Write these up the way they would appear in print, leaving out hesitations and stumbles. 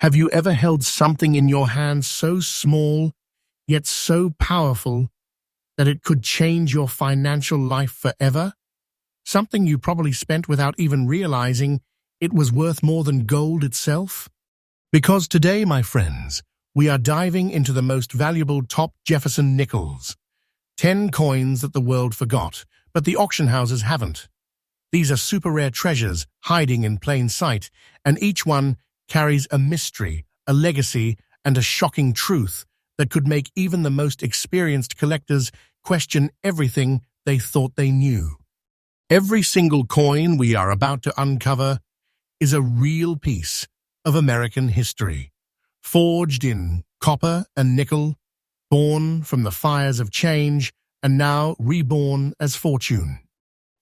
Have you ever held something in your hand so small, yet so powerful, that it could change your financial life forever? Something you probably spent without even realizing it was worth more than gold itself? Because today, my friends, we are diving into the most valuable top Jefferson Nickels. 10 coins that the world forgot, but the auction houses haven't. These are super rare treasures hiding in plain sight, and each one carries a mystery, a legacy, and a shocking truth that could make even the most experienced collectors question everything they thought they knew. Every single coin we are about to uncover is a real piece of American history, forged in copper and nickel, born from the fires of change, and now reborn as fortune.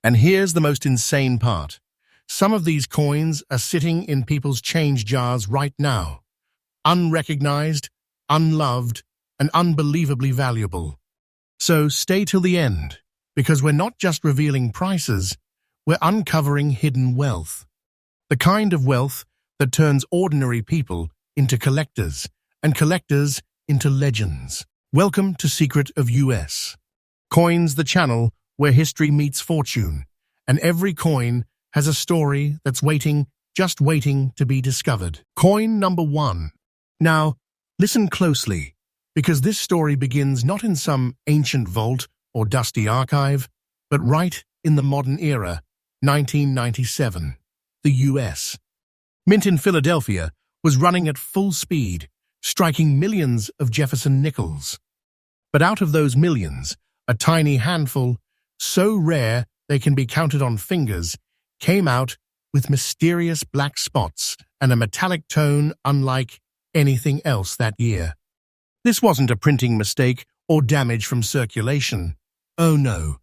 And here's the most insane part. Some of these coins are sitting in people's change jars right now, unrecognized, unloved, and unbelievably valuable. So stay till the end, because we're not just revealing prices, we're uncovering hidden wealth. The kind of wealth that turns ordinary people into collectors, and collectors into legends. Welcome to Secret of US. Coins, the channel where history meets fortune, and every coin has a story that's just waiting to be discovered. Coin number 1. Now, listen closely, because this story begins not in some ancient vault or dusty archive, but right in the modern era, 1997, the US. Mint in Philadelphia was running at full speed, striking millions of Jefferson Nickels. But out of those millions, a tiny handful, so rare they can be counted on fingers, came out with mysterious black spots and a metallic tone unlike anything else that year. This wasn't a printing mistake or damage from circulation. Oh no,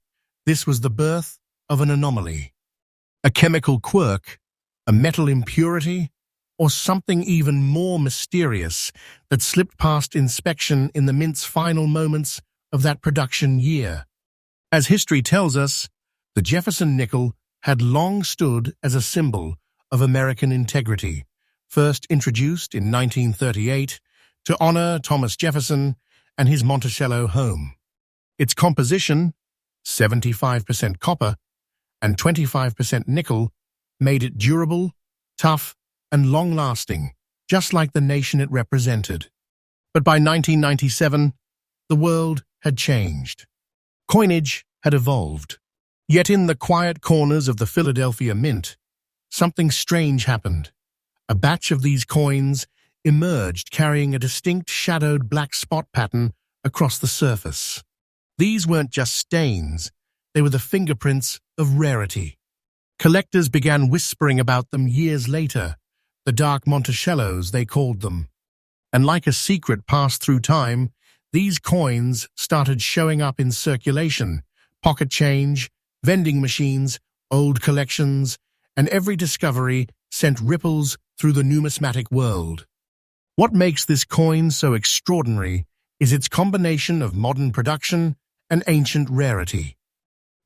this was the birth of an anomaly. A chemical quirk, a metal impurity, or something even more mysterious that slipped past inspection in the mint's final moments of that production year. As history tells us, the Jefferson nickel had long stood as a symbol of American integrity, first introduced in 1938 to honor Thomas Jefferson and his Monticello home. Its composition, 75% copper and 25% nickel, made it durable, tough, and long-lasting, just like the nation it represented. But by 1997, the world had changed. Coinage had evolved. Yet in the quiet corners of the Philadelphia Mint, something strange happened. A batch of these coins emerged carrying a distinct shadowed black spot pattern across the surface. These weren't just stains, they were the fingerprints of rarity. Collectors began whispering about them years later, the dark Monticellos they called them. And like a secret passed through time, these coins started showing up in circulation, pocket change, vending machines, old collections, and every discovery sent ripples through the numismatic world. What makes this coin so extraordinary is its combination of modern production and ancient rarity.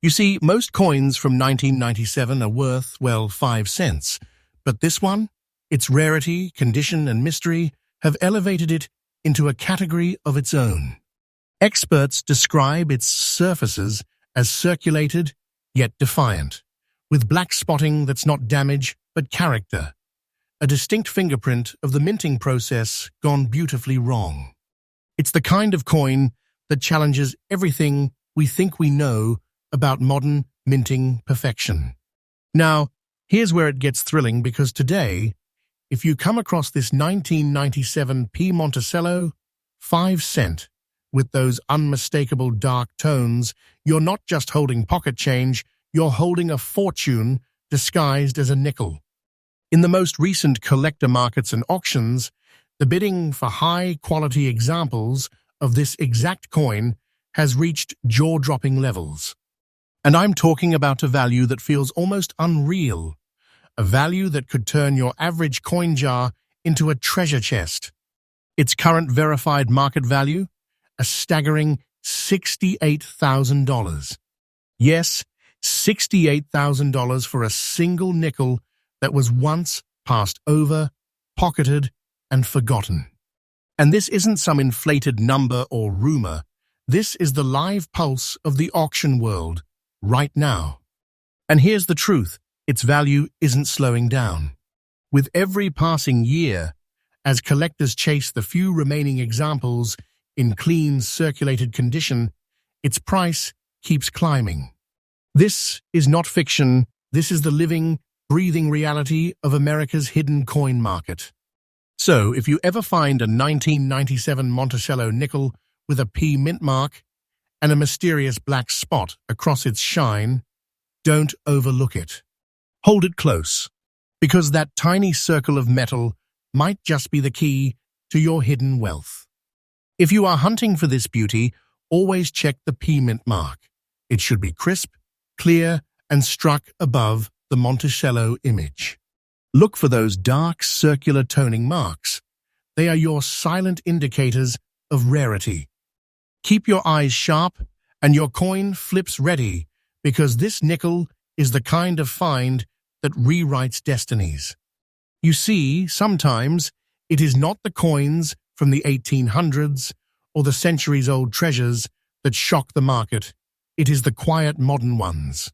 You see, most coins from 1997 are worth, well, 5 cents, but this one, its rarity, condition, and mystery have elevated it into a category of its own. Experts describe its surfaces as circulated, yet defiant, with black spotting that's not damage but character, a distinct fingerprint of the minting process gone beautifully wrong. It's the kind of coin that challenges everything we think we know about modern minting perfection. Now, here's where it gets thrilling, because today, if you come across this 1997 P. Monticello, 5 cent, with those unmistakable dark tones, you're not just holding pocket change, you're holding a fortune disguised as a nickel. In the most recent collector markets and auctions, the bidding for high-quality examples of this exact coin has reached jaw-dropping levels. And I'm talking about a value that feels almost unreal, a value that could turn your average coin jar into a treasure chest. Its current verified market value? A staggering $68,000. Yes, $68,000 for a single nickel that was once passed over, pocketed, and forgotten. And this isn't some inflated number or rumor. This is the live pulse of the auction world, right now. And here's the truth, its value isn't slowing down. With every passing year, as collectors chase the few remaining examples in clean, circulated condition, its price keeps climbing. This is not fiction, this is the living, breathing reality of America's hidden coin market. So, if you ever find a 1997 Monticello nickel with a P mint mark and a mysterious black spot across its shine, don't overlook it. Hold it close, because that tiny circle of metal might just be the key to your hidden wealth. If you are hunting for this beauty, always check the P mint mark. It should be crisp, clear, and struck above the Monticello image. Look for those dark, circular toning marks. They are your silent indicators of rarity. Keep your eyes sharp and your coin flips ready, because this nickel is the kind of find that rewrites destinies. You see, sometimes it is not the coins from the 1800s or the centuries-old treasures that shock the market. It is the quiet modern ones.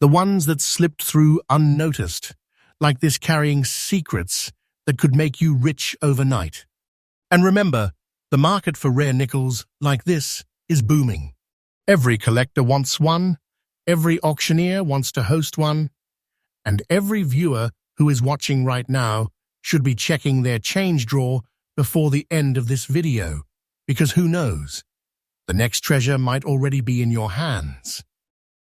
The ones that slipped through unnoticed, like this, carrying secrets that could make you rich overnight. And remember, the market for rare nickels like this is booming. Every collector wants one, every auctioneer wants to host one, and every viewer who is watching right now should be checking their change drawer before the end of this video, because who knows, the next treasure might already be in your hands.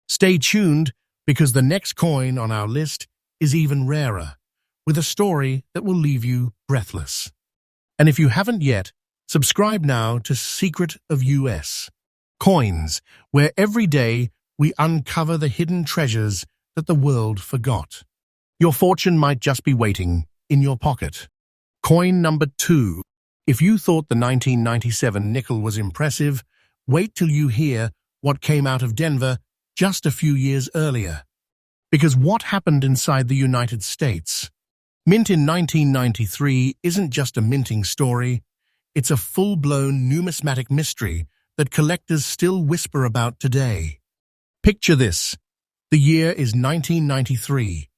Stay tuned, because the next coin on our list is even rarer, with a story that will leave you breathless. And if you haven't yet, subscribe now to Secret of US Coins, where every day we uncover the hidden treasures that the world forgot. Your fortune might just be waiting in your pocket. Coin number 2. If you thought the 1997 nickel was impressive, wait till you hear what came out of Denver just a few years earlier. Because what happened inside the United States? Mint in 1993 isn't just a minting story, it's a full-blown numismatic mystery that collectors still whisper about today. Picture this. The year is 1993.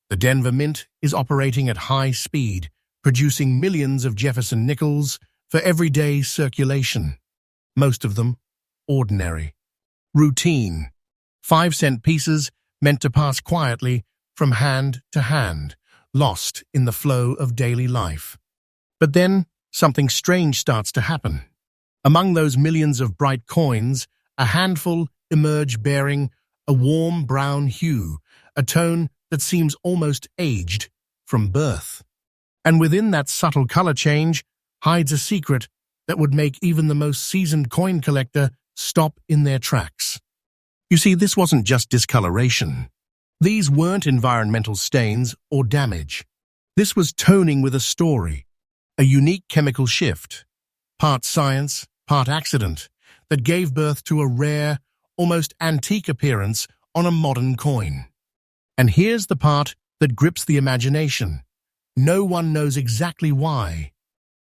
The Denver Mint is operating at high speed, producing millions of Jefferson nickels for everyday circulation. Most of them ordinary. Routine. 5-cent pieces meant to pass quietly from hand to hand, lost in the flow of daily life. But then, something strange starts to happen. Among those millions of bright coins, a handful emerge bearing a warm brown hue, a tone that seems almost aged from birth. And within that subtle color change hides a secret that would make even the most seasoned coin collector stop in their tracks. You see, this wasn't just discoloration. These weren't environmental stains or damage. This was toning with a story, a unique chemical shift, part science, part accident, that gave birth to a rare, almost antique appearance on a modern coin. And here's the part that grips the imagination. No one knows exactly why.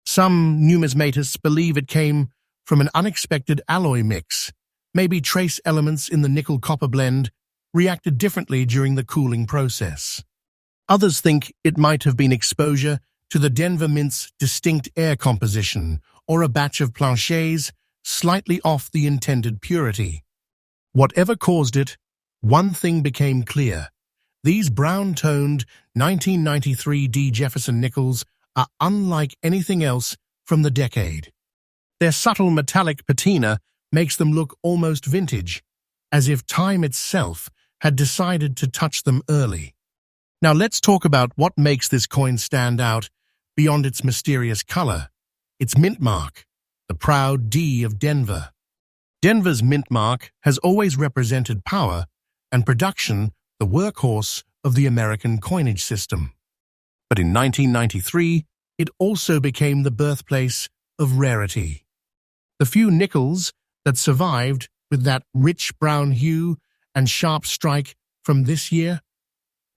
Some numismatists believe it came from an unexpected alloy mix. Maybe trace elements in the nickel-copper blend reacted differently during the cooling process. Others think it might have been exposure to the Denver Mint's distinct air composition or a batch of planchets slightly off the intended purity. Whatever caused it, one thing became clear. These brown-toned 1993 D. Jefferson nickels are unlike anything else from the decade. Their subtle metallic patina makes them look almost vintage, as if time itself had decided to touch them early. Now let's talk about what makes this coin stand out beyond its mysterious color. Its mint mark, the proud D of Denver. Denver's mint mark has always represented power and production, the workhorse of the American coinage system. But in 1993, it also became the birthplace of rarity. The few nickels that survived with that rich brown hue and sharp strike from this year,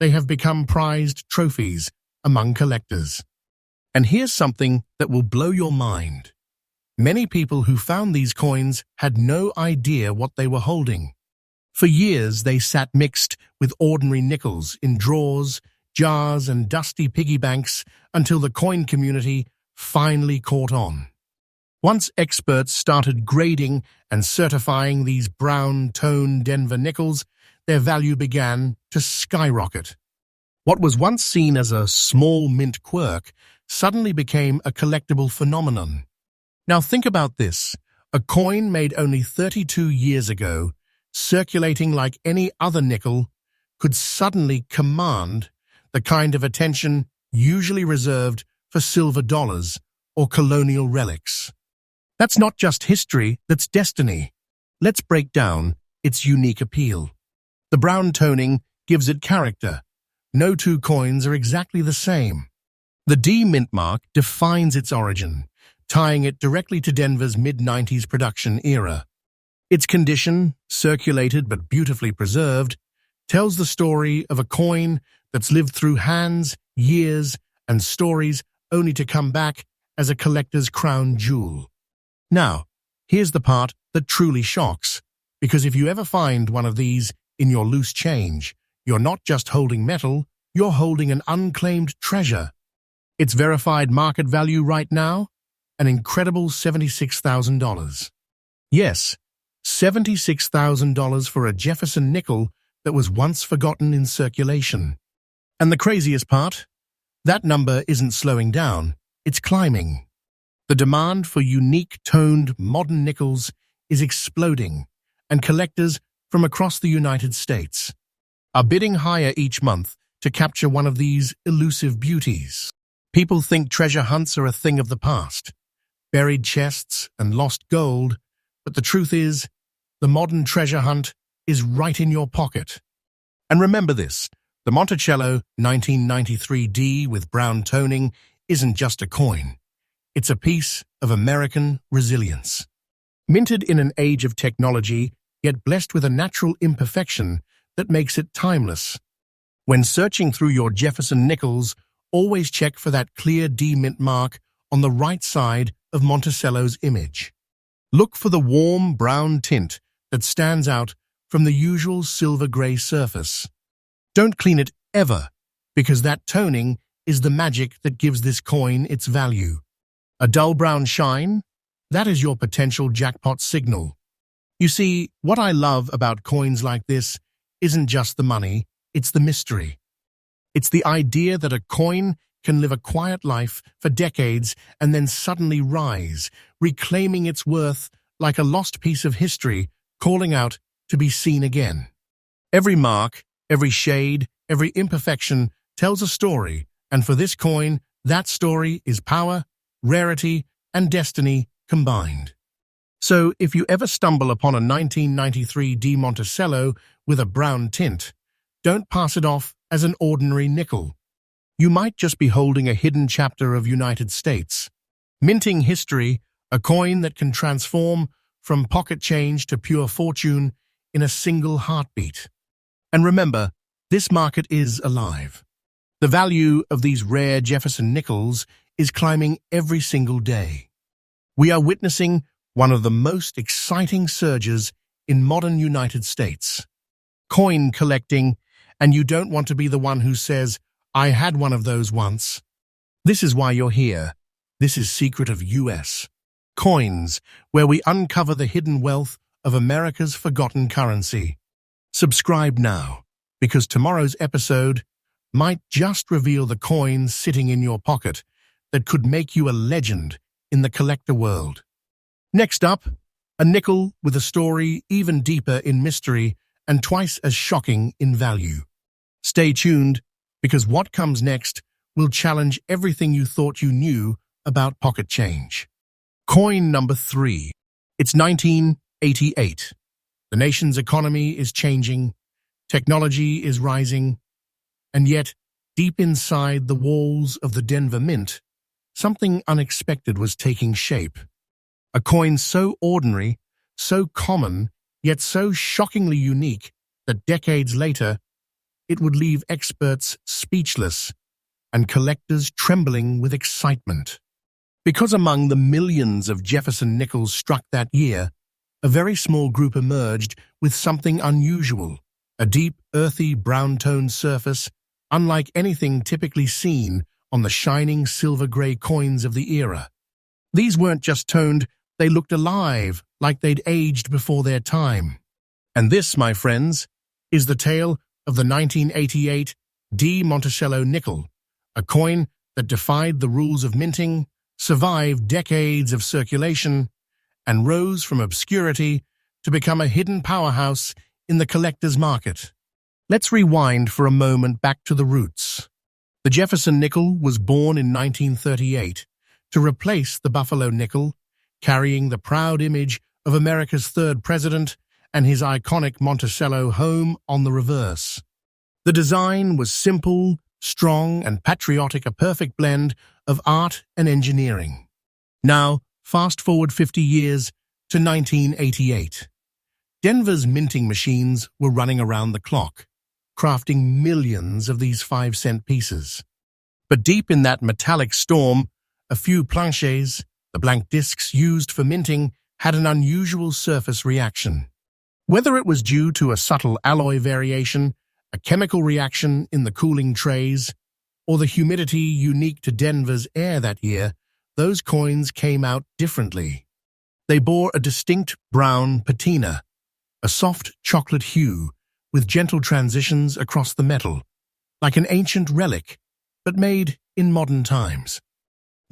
they have become prized trophies among collectors. And here's something that will blow your mind. Many people who found these coins had no idea what they were holding. For years, they sat mixed with ordinary nickels in drawers, jars, and dusty piggy banks until the coin community finally caught on. Once experts started grading and certifying these brown-toned Denver nickels, their value began to skyrocket. What was once seen as a small mint quirk suddenly became a collectible phenomenon. Now think about this. A coin made only 32 years ago, circulating like any other nickel, could suddenly command the kind of attention usually reserved for silver dollars or colonial relics. That's not just history, that's destiny. Let's break down its unique appeal. The brown toning gives it character. No two coins are exactly the same. The D mint mark defines its origin, tying it directly to Denver's mid-90s production era. Its condition, circulated but beautifully preserved, tells the story of a coin that's lived through hands, years, and stories only to come back as a collector's crown jewel. Now, here's the part that truly shocks, because if you ever find one of these in your loose change, you're not just holding metal, you're holding an unclaimed treasure. Its verified market value right now? An incredible $76,000. Yes, $76,000 for a Jefferson nickel that was once forgotten in circulation. And the craziest part? That number isn't slowing down, it's climbing. The demand for unique toned modern nickels is exploding, and collectors from across the United States are bidding higher each month to capture one of these elusive beauties. People think treasure hunts are a thing of the past, buried chests and lost gold, but the truth is, the modern treasure hunt is right in your pocket. And remember this, the Monticello 1993D with brown toning isn't just a coin. It's a piece of American resilience. Minted in an age of technology, yet blessed with a natural imperfection that makes it timeless. When searching through your Jefferson nickels, always check for that clear D mint mark on the right side of Monticello's image. Look for the warm brown tint that stands out from the usual silver-gray surface. Don't clean it ever, because that toning is the magic that gives this coin its value. A dull brown shine? That is your potential jackpot signal. You see, what I love about coins like this isn't just the money, it's the mystery. It's the idea that a coin can live a quiet life for decades and then suddenly rise, reclaiming its worth like a lost piece of history, calling out to be seen again. Every mark, every shade, every imperfection tells a story, and for this coin, that story is power, rarity, and destiny combined. So if you ever stumble upon a 1993 D Monticello with a brown tint, don't pass it off as an ordinary nickel. You might just be holding a hidden chapter of United States. Minting history, a coin that can transform from pocket change to pure fortune in a single heartbeat. And remember, this market is alive. The value of these rare Jefferson nickels is climbing every single day. We are witnessing one of the most exciting surges in modern United States. Coin collecting, and you don't want to be the one who says, "I had one of those once." This is why you're here. This is Secret of US. Coins, where we uncover the hidden wealth of America's forgotten currency. Subscribe now, because tomorrow's episode might just reveal the coins sitting in your pocket that could make you a legend in the collector world. Next up, a nickel with a story even deeper in mystery and twice as shocking in value. Stay tuned, because what comes next will challenge everything you thought you knew about pocket change. Coin number 3. It's 1988. The nation's economy is changing, technology is rising, and yet, deep inside the walls of the Denver Mint, something unexpected was taking shape. A coin so ordinary, so common, yet so shockingly unique that decades later, it would leave experts speechless, and collectors trembling with excitement. Because among the millions of Jefferson Nickels struck that year, a very small group emerged with something unusual, a deep, earthy, brown-toned surface, unlike anything typically seen on the shining silver-gray coins of the era. These weren't just toned, they looked alive, like they'd aged before their time. And this, my friends, is the tale of the 1988 Monticello nickel, a coin that defied the rules of minting, survived decades of circulation, and rose from obscurity to become a hidden powerhouse in the collector's market. Let's rewind for a moment back to the roots. The Jefferson nickel was born in 1938 to replace the Buffalo nickel, carrying the proud image of America's third president and his iconic Monticello home on the reverse. The design was simple, strong, and patriotic, a perfect blend of art and engineering. Now, fast forward 50 years to 1988. Denver's minting machines were running around the clock, crafting millions of these 5-cent pieces. But deep in that metallic storm, a few planches, the blank discs used for minting, had an unusual surface reaction. Whether it was due to a subtle alloy variation, a chemical reaction in the cooling trays, or the humidity unique to Denver's air that year, those coins came out differently. They bore a distinct brown patina, a soft chocolate hue with gentle transitions across the metal, like an ancient relic, but made in modern times.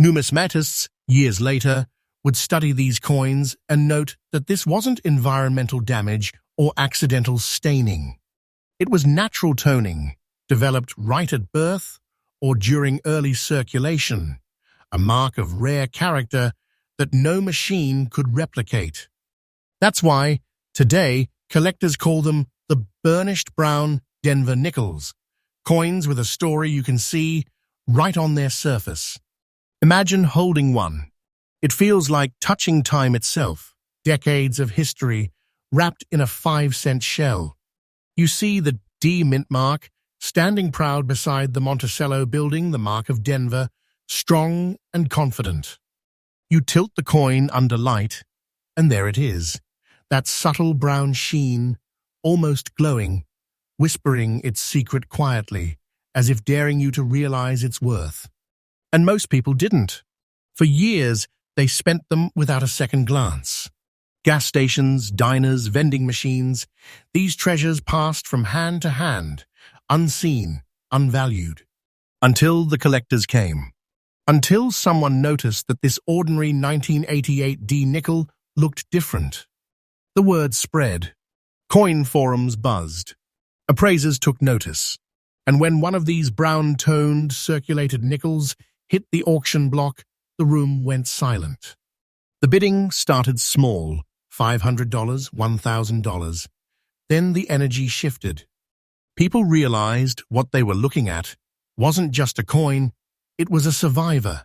Numismatists, years later, would study these coins and note that this wasn't environmental damage or accidental staining. It was natural toning, developed right at birth or during early circulation, a mark of rare character that no machine could replicate. That's why, today, collectors call them the burnished brown Denver nickels, coins with a story you can see right on their surface. Imagine holding one. It feels like touching time itself, decades of history wrapped in a 5-cent shell. You see the D mint mark standing proud beside the Monticello building, the mark of Denver, strong and confident. You tilt the coin under light, and there it is, that subtle brown sheen, almost glowing, whispering its secret quietly, as if daring you to realize its worth. And most people didn't. For years, they spent them without a second glance. Gas stations, diners, vending machines, these treasures passed from hand to hand, unseen, unvalued. Until the collectors came. Until someone noticed that this ordinary 1988 D nickel looked different. The word spread. Coin forums buzzed. Appraisers took notice. And when one of these brown-toned, circulated nickels hit the auction block, the room went silent. The bidding started small, $500, $1,000. Then the energy shifted. People realized what they were looking at wasn't just a coin, it was a survivor,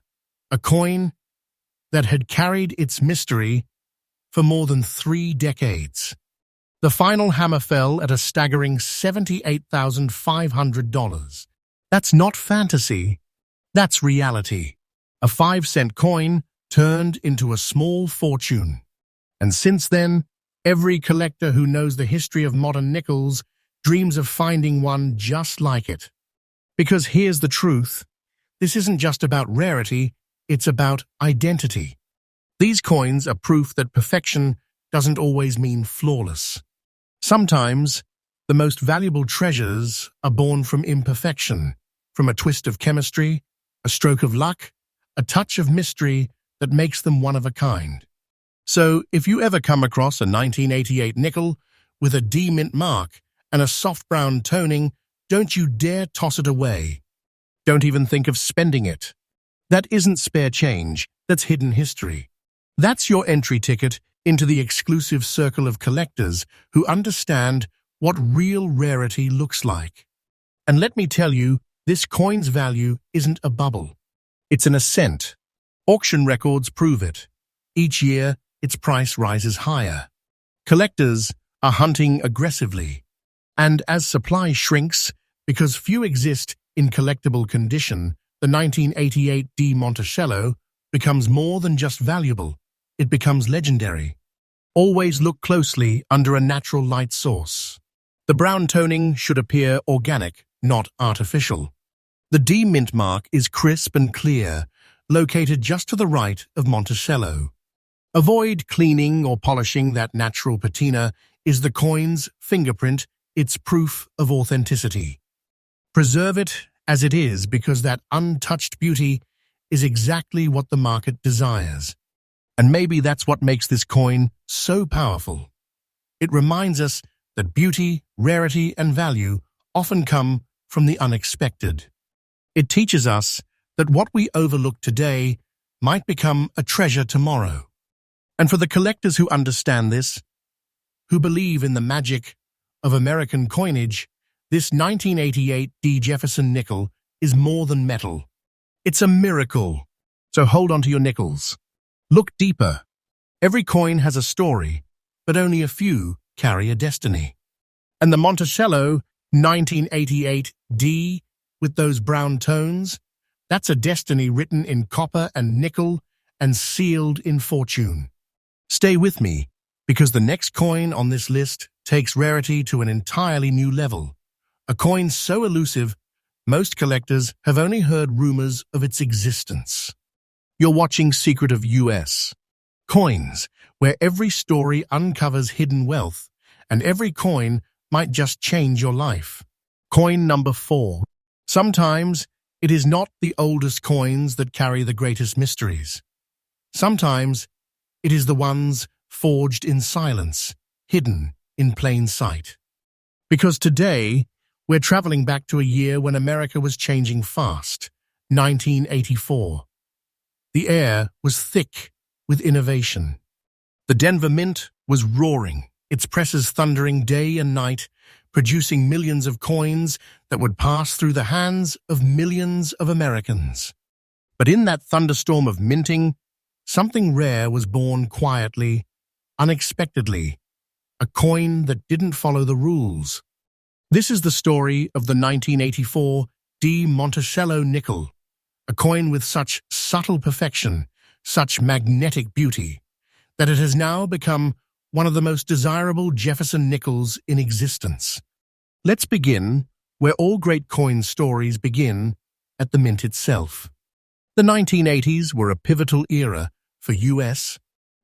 a coin that had carried its mystery for more than 3 decades. The final hammer fell at a staggering $78,500. That's not fantasy, that's reality. A 5-cent coin turned into a small fortune. And since then, every collector who knows the history of modern nickels dreams of finding one just like it. Because here's the truth, this isn't just about rarity, it's about identity. These coins are proof that perfection doesn't always mean flawless. Sometimes, the most valuable treasures are born from imperfection, from a twist of chemistry, a stroke of luck, a touch of mystery that makes them one of a kind. So, if you ever come across a 1988 nickel with a D mint mark and a soft brown toning, don't you dare toss it away. Don't even think of spending it. That isn't spare change, that's hidden history. That's your entry ticket into the exclusive circle of collectors who understand what real rarity looks like. And let me tell you, this coin's value isn't a bubble. It's an ascent. Auction records prove it. Each year, its price rises higher. Collectors are hunting aggressively. And as supply shrinks, because few exist in collectible condition, the 1988 de Monticello becomes more than just valuable, it becomes legendary. Always look closely under a natural light source. The brown toning should appear organic, not artificial. The D mint mark is crisp and clear, located just to the right of Monticello. Avoid cleaning or polishing that natural patina is the coin's fingerprint, its proof of authenticity. Preserve it as it is because that untouched beauty is exactly what the market desires. And maybe that's what makes this coin so powerful. It reminds us that beauty, rarity, and value often come from the unexpected. It teaches us that what we overlook today might become a treasure tomorrow. And for the collectors who understand this, who believe in the magic of American coinage, this 1988 D. Jefferson nickel is more than metal. It's a miracle. So hold on to your nickels. Look deeper. Every coin has a story, but only a few carry a destiny. And the Monticello 1988 D with those brown tones, that's a destiny written in copper and nickel and sealed in fortune. Stay with me, because the next coin on this list takes rarity to an entirely new level. A coin so elusive, most collectors have only heard rumors of its existence. You're watching Secret of US. Coins, where every story uncovers hidden wealth, and every coin might just change your life. Coin number 4. Sometimes it is not the oldest coins that carry the greatest mysteries. Sometimes it is the ones forged in silence, hidden in plain sight. Because today, we're traveling back to a year when America was changing fast, 1984. The air was thick with innovation. The Denver Mint was roaring, its presses thundering day and night, producing millions of coins that would pass through the hands of millions of Americans. But in that thunderstorm of minting, something rare was born quietly, unexpectedly, a coin that didn't follow the rules. This is the story of the 1984 de Monticello nickel, a coin with such subtle perfection, such magnetic beauty, that it has now become one of the most desirable Jefferson nickels in existence. Let's begin where all great coin stories begin, at the mint itself. The 1980s were a pivotal era for U.S.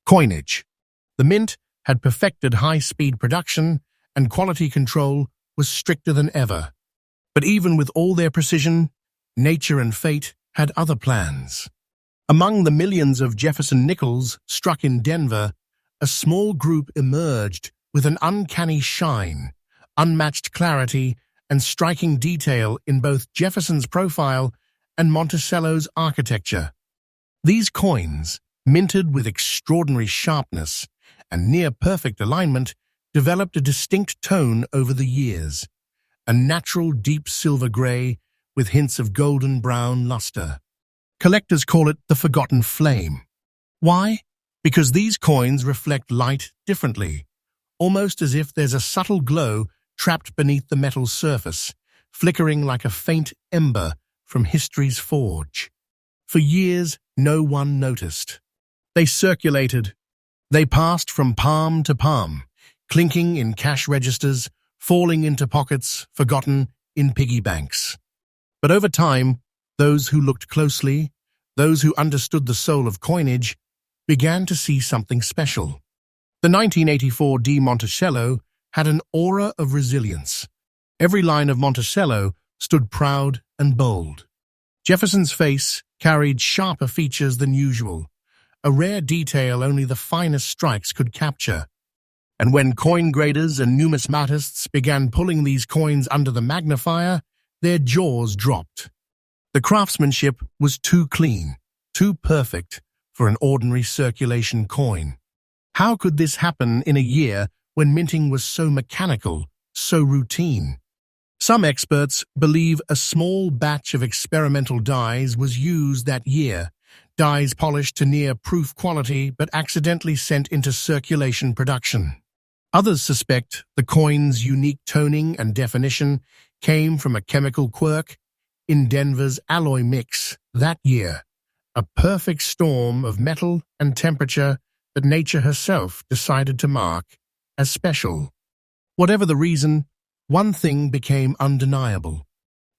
coinage. The mint had perfected high-speed production, and quality control was stricter than ever. But even with all their precision, nature and fate had other plans. Among the millions of Jefferson nickels struck in Denver, a small group emerged with an uncanny shine, unmatched clarity, and striking detail in both Jefferson's profile and Monticello's architecture. These coins, minted with extraordinary sharpness and near-perfect alignment, developed a distinct tone over the years, a natural deep silver gray with hints of golden brown luster. Collectors call it the Forgotten Flame. Why? Because these coins reflect light differently, almost as if there's a subtle glow trapped beneath the metal's surface, flickering like a faint ember from history's forge. For years, no one noticed. They circulated. They passed from palm to palm, clinking in cash registers, falling into pockets, forgotten in piggy banks. But over time, those who looked closely, those who understood the soul of coinage, began to see something special. The 1984 de Monticello had an aura of resilience. Every line of Monticello stood proud and bold. Jefferson's face carried sharper features than usual, a rare detail only the finest strikes could capture. And when coin graders and numismatists began pulling these coins under the magnifier, their jaws dropped. The craftsmanship was too clean, too perfect for an ordinary circulation coin. How could this happen in a year when minting was so mechanical, so routine? Some experts believe a small batch of experimental dies was used that year, dies polished to near-proof quality but accidentally sent into circulation production. Others suspect the coin's unique toning and definition came from a chemical quirk, in Denver's alloy mix that year, a perfect storm of metal and temperature that nature herself decided to mark as special. Whatever the reason, one thing became undeniable.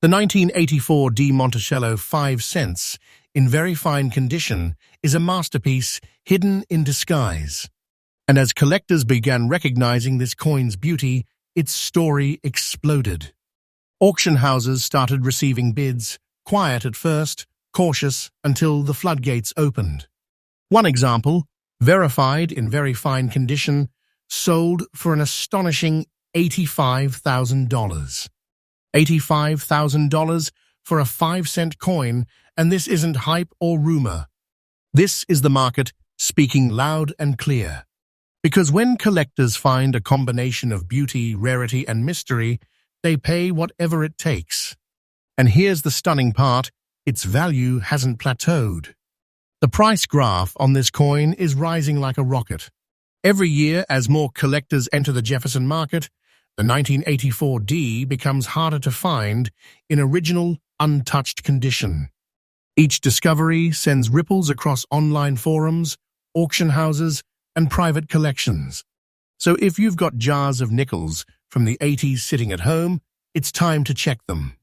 The 1984 D Monticello 5 cents, in very fine condition, is a masterpiece hidden in disguise. And as collectors began recognizing this coin's beauty, its story exploded. Auction houses started receiving bids, quiet at first, cautious until the floodgates opened. One example, verified in very fine condition, sold for an astonishing $85,000. $85,000 for a 5-cent coin, and this isn't hype or rumor. This is the market speaking loud and clear. Because when collectors find a combination of beauty, rarity, and mystery, they pay whatever it takes. And here's the stunning part, its value hasn't plateaued. The price graph on this coin is rising like a rocket. Every year, as more collectors enter the Jefferson market, the 1984 D becomes harder to find in original, untouched condition. Each discovery sends ripples across online forums, auction houses, and private collections. So if you've got jars of nickels from the 80s sitting at home, it's time to check them.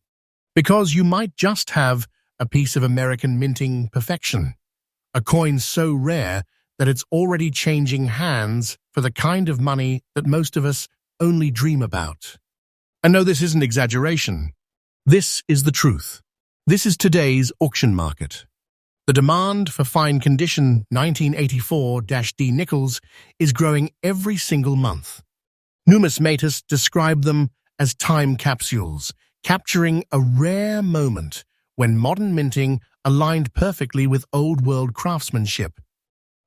Because you might just have a piece of American minting perfection, a coin so rare that it's already changing hands for the kind of money that most of us only dream about. And no, this isn't exaggeration. This is the truth. This is today's auction market. The demand for fine condition 1984-D nickels is growing every single month. Numismatics describe them as time capsules, capturing a rare moment when modern minting aligned perfectly with old-world craftsmanship.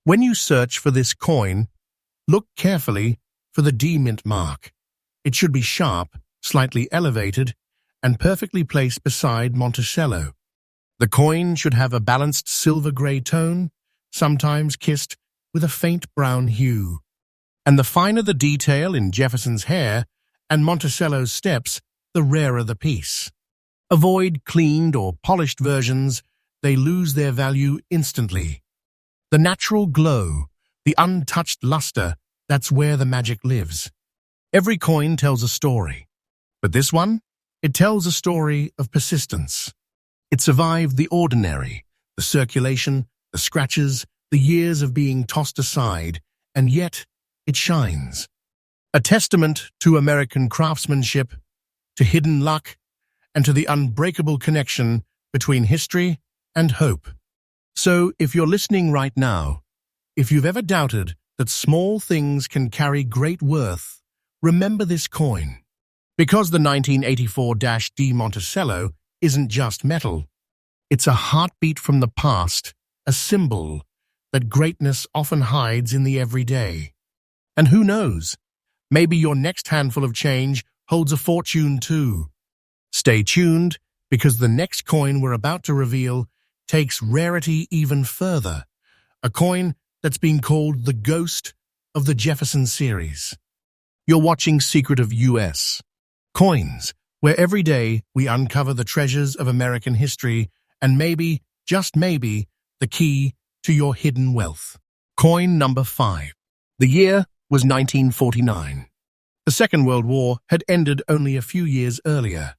When you search for this coin, look carefully for the D mint mark. It should be sharp, slightly elevated, and perfectly placed beside Monticello. The coin should have a balanced silver-gray tone, sometimes kissed with a faint brown hue. And the finer the detail in Jefferson's hair and Monticello's steps, the rarer the piece. Avoid cleaned or polished versions, they lose their value instantly. The natural glow, the untouched luster, that's where the magic lives. Every coin tells a story. But this one? It tells a story of persistence. It survived the ordinary, the circulation, the scratches, the years of being tossed aside, and yet it shines. A testament to American craftsmanship, to hidden luck, and to the unbreakable connection between history and hope. So, if you're listening right now, if you've ever doubted that small things can carry great worth, remember this coin. Because the 1984-D Monticello isn't just metal. It's a heartbeat from the past, a symbol that greatness often hides in the everyday. And who knows, maybe your next handful of change holds a fortune too. Stay tuned, because the next coin we're about to reveal takes rarity even further, a coin that's been called the ghost of the Jefferson series. You're watching Secret of US Coins, where every day we uncover the treasures of American history and maybe, just maybe, the key to your hidden wealth. Coin number 5. The year was 1949. The Second World War had ended only a few years earlier.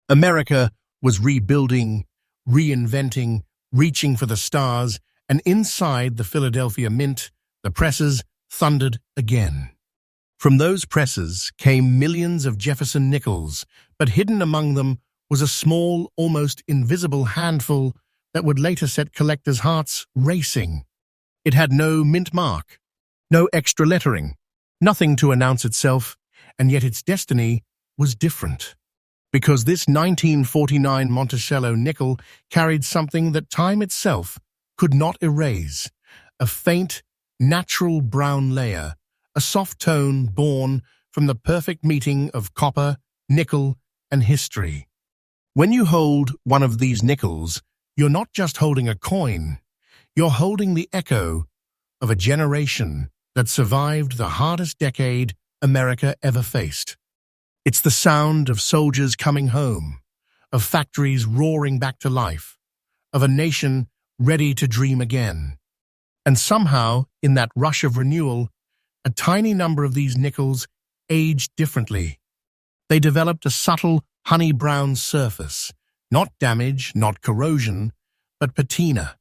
America was rebuilding, reinventing, reaching for the stars, and inside the Philadelphia Mint, the presses thundered again. From those presses came millions of Jefferson nickels, but hidden among them was a small, almost invisible handful that would later set collectors' hearts racing. It had no mint mark, no extra lettering, nothing to announce itself, and yet its destiny was different. Because this 1949 Monticello nickel carried something that time itself could not erase, a faint, natural brown layer, a soft tone born from the perfect meeting of copper, nickel, and history. When you hold one of these nickels, you're not just holding a coin, you're holding the echo of a generation that survived the hardest decade America ever faced. It's the sound of soldiers coming home, of factories roaring back to life, of a nation ready to dream again. And somehow, in that rush of renewal, a tiny number of these nickels aged differently. They developed a subtle honey-brown surface, not damage, not corrosion, but patina,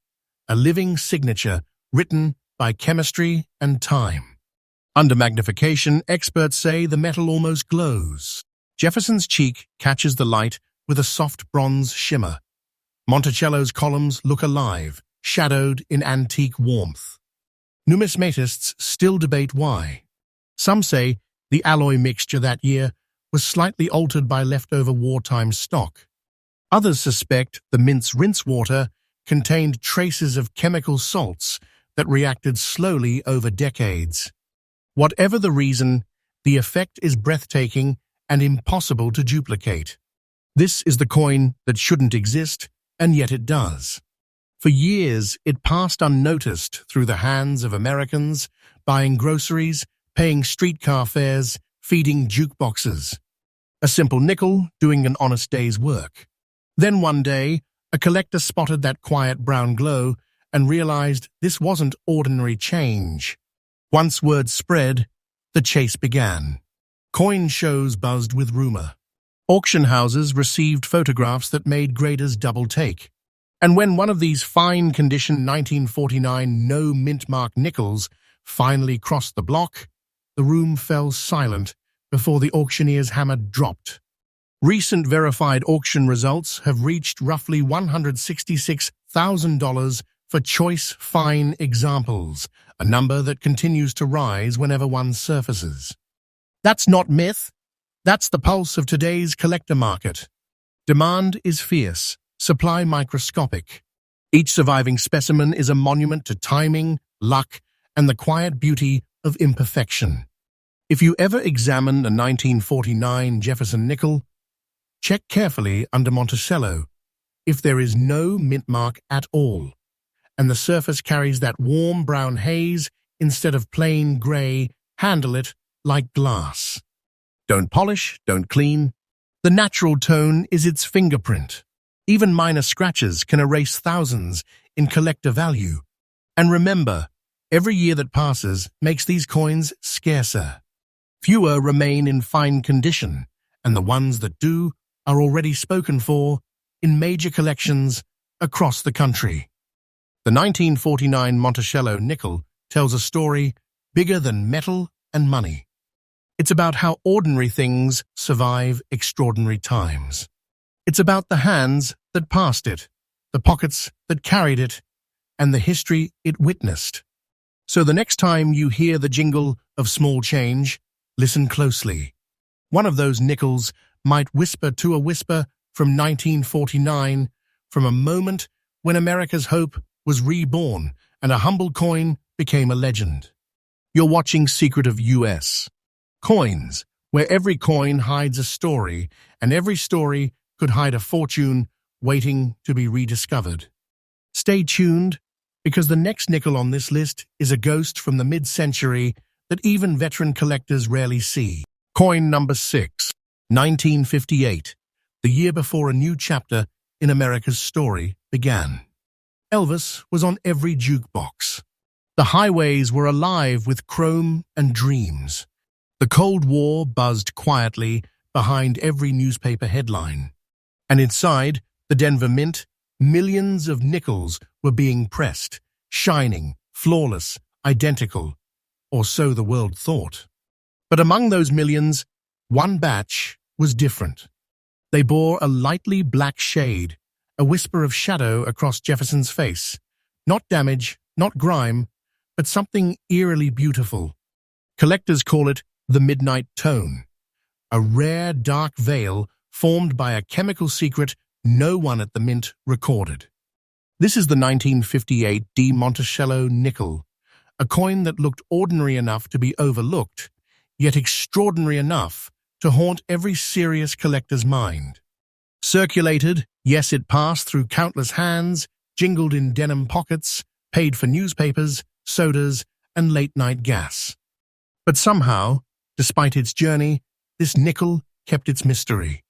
a living signature written by chemistry and time. Under magnification, experts say the metal almost glows. Jefferson's cheek catches the light with a soft bronze shimmer. Monticello's columns look alive, shadowed in antique warmth. Numismatists still debate why. Some say the alloy mixture that year was slightly altered by leftover wartime stock. Others suspect the mint's rinse water contained traces of chemical salts that reacted slowly over decades. Whatever the reason, the effect is breathtaking and impossible to duplicate. This is the coin that shouldn't exist, and yet it does. For years, it passed unnoticed through the hands of Americans, buying groceries, paying streetcar fares, feeding jukeboxes. A simple nickel doing an honest day's work. Then one day, a collector spotted that quiet brown glow and realized this wasn't ordinary change. Once word spread, the chase began. Coin shows buzzed with rumor. Auction houses received photographs that made graders double take. And when one of these fine-condition 1949 no-mint-mark nickels finally crossed the block, the room fell silent before the auctioneer's hammer dropped. Recent verified auction results have reached roughly $166,000 for choice fine examples, a number that continues to rise whenever one surfaces. That's not myth. That's the pulse of today's collector market. Demand is fierce, supply microscopic. Each surviving specimen is a monument to timing, luck, and the quiet beauty of imperfection. If you ever examine a 1949 Jefferson nickel, check carefully under Monticello if there is no mint mark at all, and the surface carries that warm brown haze instead of plain grey. Handle it like glass. Don't polish, don't clean. The natural tone is its fingerprint. Even minor scratches can erase thousands in collector value. And remember, every year that passes makes these coins scarcer. Fewer remain in fine condition, and the ones that do are already spoken for in major collections across the country. The 1949 Monticello nickel tells a story bigger than metal and money. It's about how ordinary things survive extraordinary times. It's about the hands that passed it, the pockets that carried it, and the history it witnessed. So the next time you hear the jingle of small change, listen closely. One of those nickels might whisper to a whisper from 1949, from a moment when America's hope was reborn and a humble coin became a legend. You're watching Secret of US Coins, where every coin hides a story, and every story could hide a fortune waiting to be rediscovered. Stay tuned, because the next nickel on this list is a ghost from the mid-century that even veteran collectors rarely see. Coin number 6, 1958, the year before a new chapter in America's story began. Elvis was on every jukebox. The highways were alive with chrome and dreams. The Cold War buzzed quietly behind every newspaper headline. And inside the Denver Mint, millions of nickels were being pressed, shining, flawless, identical, or so the world thought. But among those millions, one batch was different. They bore a lightly black shade, a whisper of shadow across Jefferson's face. Not damage, not grime, but something eerily beautiful. Collectors call it the midnight tone, a rare dark veil formed by a chemical secret no one at the Mint recorded. This is the 1958 de Monticello nickel, a coin that looked ordinary enough to be overlooked, yet extraordinary enough to haunt every serious collector's mind. Circulated, yes, it passed through countless hands, jingled in denim pockets, paid for newspapers, sodas, and late-night gas. But somehow, despite its journey, this nickel kept its mystery.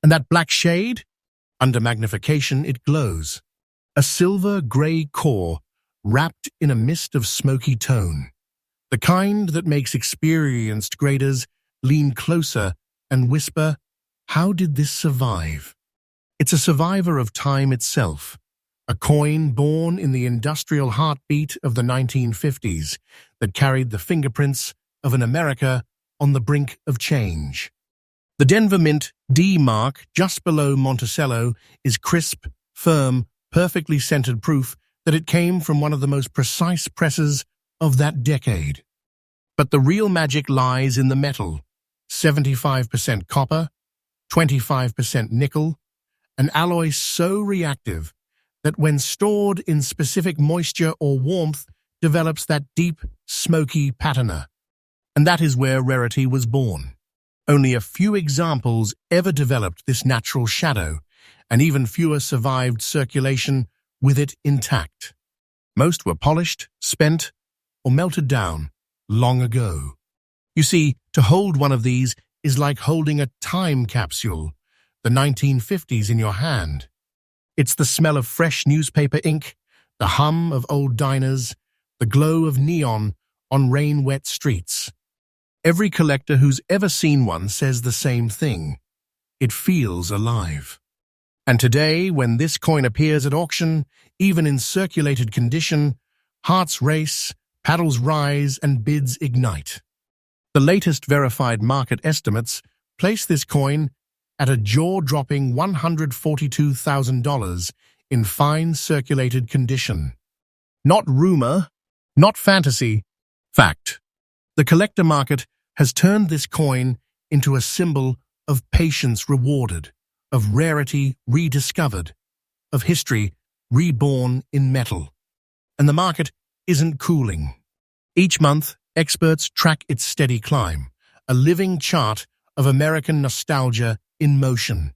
And that black shade? Under magnification, it glows. A silver-gray core wrapped in a mist of smoky tone. The kind that makes experienced graders lean closer and whisper, "How did this survive?" It's a survivor of time itself, a coin born in the industrial heartbeat of the 1950s that carried the fingerprints of an America on the brink of change. The Denver Mint D mark just below Monticello is crisp, firm, perfectly centered proof that it came from one of the most precise presses of that decade. But the real magic lies in the metal: 75% copper, 25% nickel, an alloy so reactive that when stored in specific moisture or warmth develops that deep, smoky patina. And that is where rarity was born. Only a few examples ever developed this natural shadow, and even fewer survived circulation with it intact. Most were polished, spent, or melted down long ago. You see, to hold one of these is like holding a time capsule, the 1950s in your hand. It's the smell of fresh newspaper ink, the hum of old diners, the glow of neon on rain-wet streets. Every collector who's ever seen one says the same thing. It feels alive. And today, when this coin appears at auction, even in circulated condition, hearts race, paddles rise, and bids ignite. The latest verified market estimates place this coin at a jaw-dropping $142,000 in fine circulated condition. Not rumor, not fantasy, fact. The collector market has turned this coin into a symbol of patience rewarded, of rarity rediscovered, of history reborn in metal. And the market isn't cooling. Each month, experts track its steady climb, a living chart of American nostalgia in motion.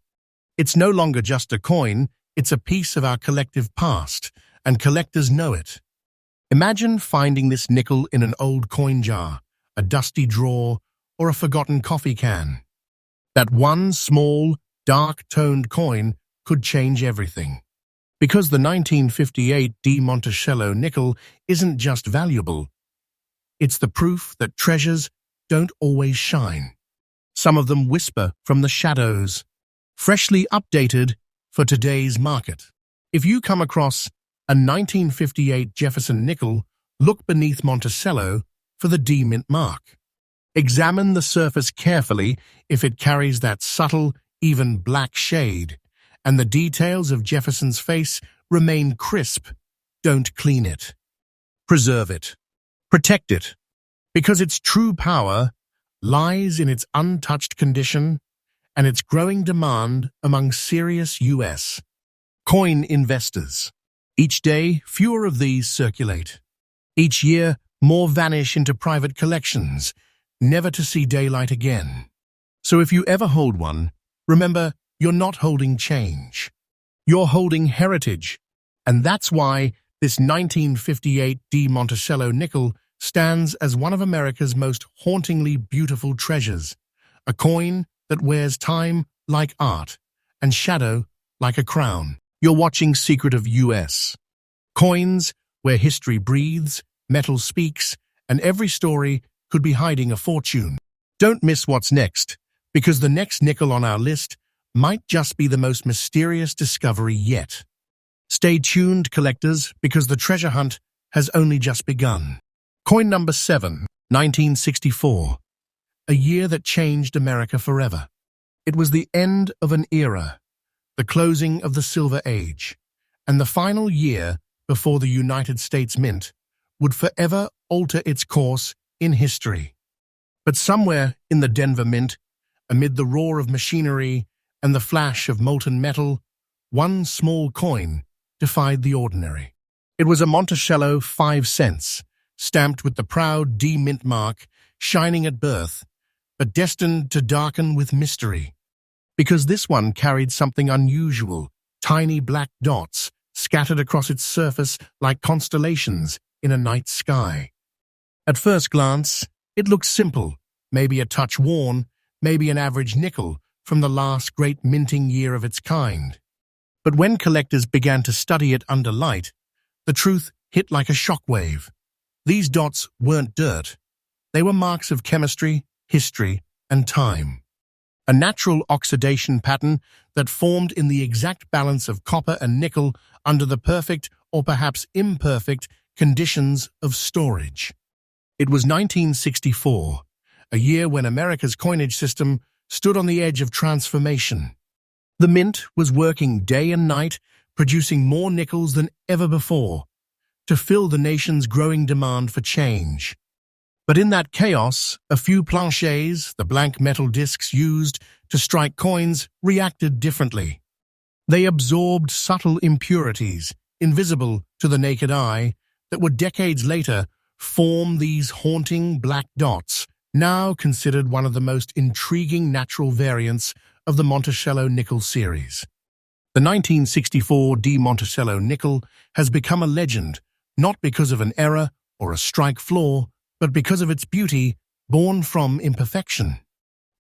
It's no longer just a coin, it's a piece of our collective past, and collectors know it. Imagine finding this nickel in an old coin jar, a dusty drawer, or a forgotten coffee can. That one small, dark-toned coin could change everything. Because the 1958 D Monticello nickel isn't just valuable, it's the proof that treasures don't always shine. Some of them whisper from the shadows, freshly updated for today's market. If you come across a 1958 Jefferson nickel, look beneath Monticello for the D Mint mark. Examine the surface carefully if it carries that subtle, even black shade, and the details of Jefferson's face remain crisp. Don't clean it. Preserve it. Protect it. Because its true power lies in its untouched condition and its growing demand among serious U.S. coin investors. Each day, fewer of these circulate. Each year, more vanish into private collections, never to see daylight again. So if you ever hold one, remember, you're not holding change. You're holding heritage. And that's why this 1958 D Monticello nickel stands as one of America's most hauntingly beautiful treasures, a coin that wears time like art and shadow like a crown. You're watching Secret of U.S. Coins where history breathes, metal speaks, and every story could be hiding a fortune. Don't miss what's next, because the next nickel on our list might just be the most mysterious discovery yet. Stay tuned, collectors, because the treasure hunt has only just begun. Coin number 7, 1964. A year that changed America forever. It was the end of an era, the closing of the Silver Age, and the final year before the United States Mint would forever alter its course in history. But somewhere in the Denver Mint, amid the roar of machinery and the flash of molten metal, one small coin defied the ordinary. It was a Monticello 5 cents, stamped with the proud D Mint mark, shining at birth, but destined to darken with mystery. Because this one carried something unusual, tiny black dots scattered across its surface like constellations in a night sky. At first glance, it looked simple, maybe a touch worn, maybe an average nickel from the last great minting year of its kind. But when collectors began to study it under light, the truth hit like a shockwave. These dots weren't dirt. They were marks of chemistry, history, and time. A natural oxidation pattern that formed in the exact balance of copper and nickel under the perfect, or perhaps imperfect, conditions of storage. It was 1964, a year when America's coinage system stood on the edge of transformation. The mint was working day and night, producing more nickels than ever before, to fill the nation's growing demand for change. But in that chaos, a few planchets, the blank metal discs used to strike coins, reacted differently. They absorbed subtle impurities, invisible to the naked eye, that would decades later form these haunting black dots, now considered one of the most intriguing natural variants of the Monticello nickel series. The 1964 D Monticello nickel has become a legend, not because of an error or a strike flaw, but because of its beauty born from imperfection.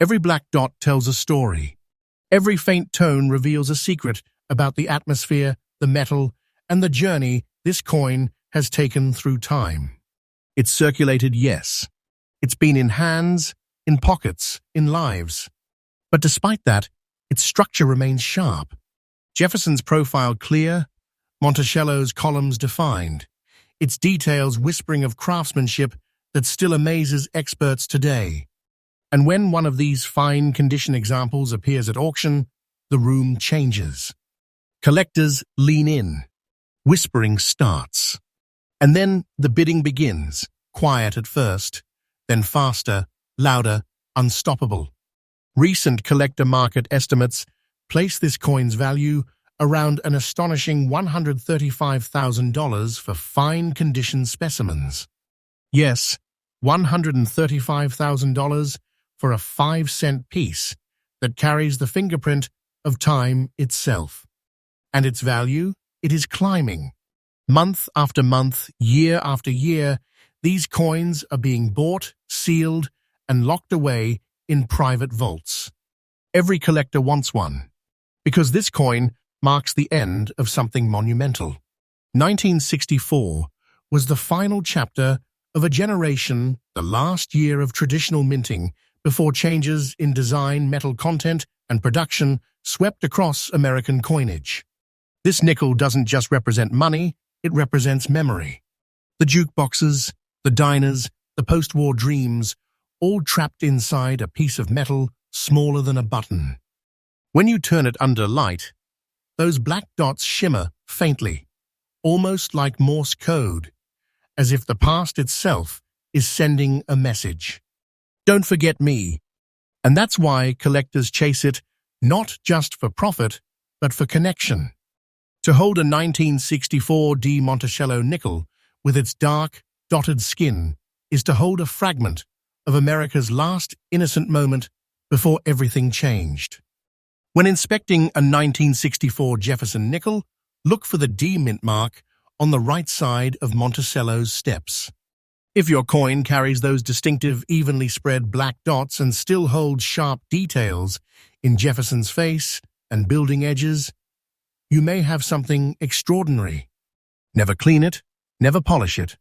Every black dot tells a story. Every faint tone reveals a secret about the atmosphere, the metal, and the journey this coin has taken through time. It's circulated, yes. It's been in hands, in pockets, in lives. But despite that, its structure remains sharp. Jefferson's profile clear, Monticello's columns defined, its details whispering of craftsmanship that still amazes experts today. And when one of these fine condition examples appears at auction, the room changes. Collectors lean in. Whispering starts. And then the bidding begins, quiet at first, then faster, louder, unstoppable. Recent collector market estimates place this coin's value around an astonishing $135,000 for fine condition specimens. Yes, $135,000 for a 5-cent piece that carries the fingerprint of time itself. And its value? It is climbing. Month after month, year after year, these coins are being bought, sealed, and locked away in private vaults. Every collector wants one, because this coin marks the end of something monumental. 1964 was the final chapter of a generation, the last year of traditional minting, before changes in design, metal content, and production swept across American coinage. This nickel doesn't just represent money, it represents memory. The jukeboxes, the diners, the post-war dreams, all trapped inside a piece of metal smaller than a button. When you turn it under light, those black dots shimmer faintly, almost like Morse code, as if the past itself is sending a message. Don't forget me. And that's why collectors chase it, not just for profit, but for connection. To hold a 1964 D Monticello nickel with its dark, dotted skin is to hold a fragment of America's last innocent moment before everything changed. When inspecting a 1964 Jefferson nickel, look for the D mint mark on the right side of Monticello's steps. If your coin carries those distinctive, evenly spread black dots and still holds sharp details in Jefferson's face and building edges, you may have something extraordinary. Never clean it, never polish it.